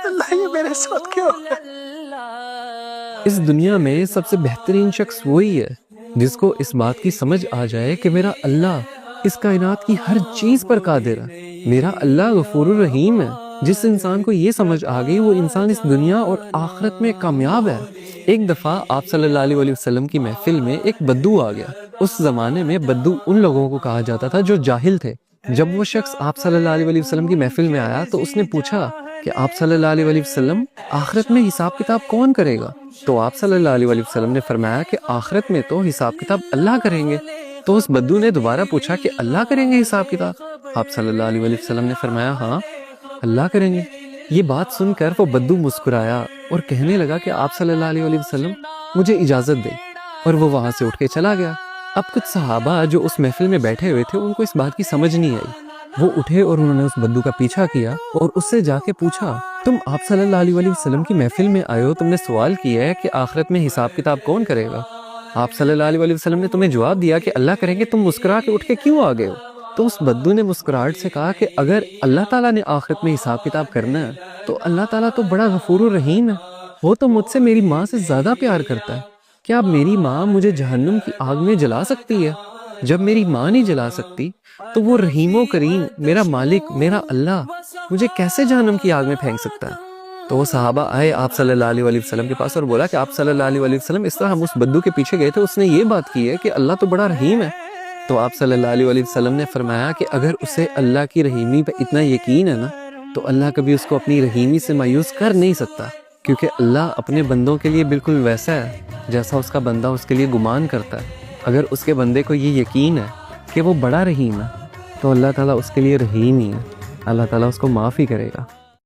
اللہ یہ میرے ساتھ کیا ہو گیا؟ اس دنیا میں سب سے بہترین شخص وہی ہے جس کو اس بات کی سمجھ آ جائے کہ میرا اللہ اس کائنات کی ہر چیز پر قادر ہے، میرا اللہ غفور الرحیم ہے۔ جس انسان کو یہ سمجھ آ گئی وہ انسان اس دنیا اور آخرت میں کامیاب ہے۔ ایک دفعہ آپ صلی اللہ علیہ وسلم کی محفل میں ایک بدو آ گیا۔ اس زمانے میں بدو ان لوگوں کو کہا جاتا تھا جو جاہل تھے۔ جب وہ شخص آپ صلی اللہ علیہ وسلم کی محفل میں آیا تو اس نے پوچھا کہ آپ صلی اللہ علیہ وسلم آخرت میں حساب کتاب کون کرے گا؟ تو آپ صلی اللہ علیہ وسلم نے فرمایا کہ آخرت میں تو حساب کتاب اللہ کریں گے۔ تو اس بدو نے دوبارہ پوچھا کہ اللہ کریں گے حساب کتاب؟ آپ صلی اللہ علیہ وسلم نے فرمایا ہاں اللہ کریں گے۔ یہ بات سن کر وہ بدو مسکرایا اور کہنے لگا کہ آپ صلی اللہ علیہ وسلم مجھے اجازت دیں، اور وہ وہاں سے اٹھ کے چلا گیا۔ اب کچھ صحابہ جو اس محفل میں بیٹھے ہوئے تھے ان کو اس بات کی سمجھ نہیں آئی۔ وہ اٹھے اور انہوں نے اس بدو کا پیچھا کیا اور اس سے جا کے پوچھا تم آپ صلی اللہ علیہ وسلم کی محفل میں آئے ہو، تم نے سوال کیا ہے کہ آخرت میں حساب کتاب کون کرے گا؟ آپ صلی اللہ علیہ وسلم نے تمہیں جواب دیا کہ اللہ کریں گے، تم مسکرا کے اٹھ کے کیوں آ گئے ہو؟ تو اس بدو نے مسکراہٹ سے کہا کہ اگر اللہ تعالیٰ نے آخرت میں حساب کتاب کرنا ہے تو اللہ تعالیٰ تو بڑا غفور الرحیم ہے، وہ تو مجھ سے میری ماں سے زیادہ پیار کرتا ہے۔ کیا اب میری ماں مجھے جہنم کی آگ میں جلا سکتی ہے؟ جب میری ماں نہیں جلا سکتی تو وہ رحیم و کریم میرا مالک میرا اللہ مجھے کیسے جہنم کی آگ میں پھینک سکتا ہے؟ تو وہ صحابہ آئے آپ صلی اللہ علیہ وسلم کے پاس اور بولا کہ آپ صلی اللہ علیہ وسلم اس طرح ہم اس بدو کے پیچھے گئے تھے، اس نے یہ بات کی ہے کہ اللہ تو بڑا رحیم ہے۔ تو آپ صلی اللہ علیہ وسلم نے فرمایا کہ اگر اسے اللہ کی رحیمی پہ اتنا یقین ہے نا تو اللہ کبھی اس کو اپنی رحیمی سے مایوس کر نہیں سکتا، کیونکہ اللہ اپنے بندوں کے لیے بالکل ویسا ہے جیسا اس کا بندہ اس کے لیے گمان کرتا ہے۔ اگر اس کے بندے کو یہ یقین ہے کہ وہ بڑا رحیم ہے تو اللہ تعالیٰ اس کے لیے رحیم ہی ہے، اللہ تعالیٰ اس کو معاف ہی کرے گا۔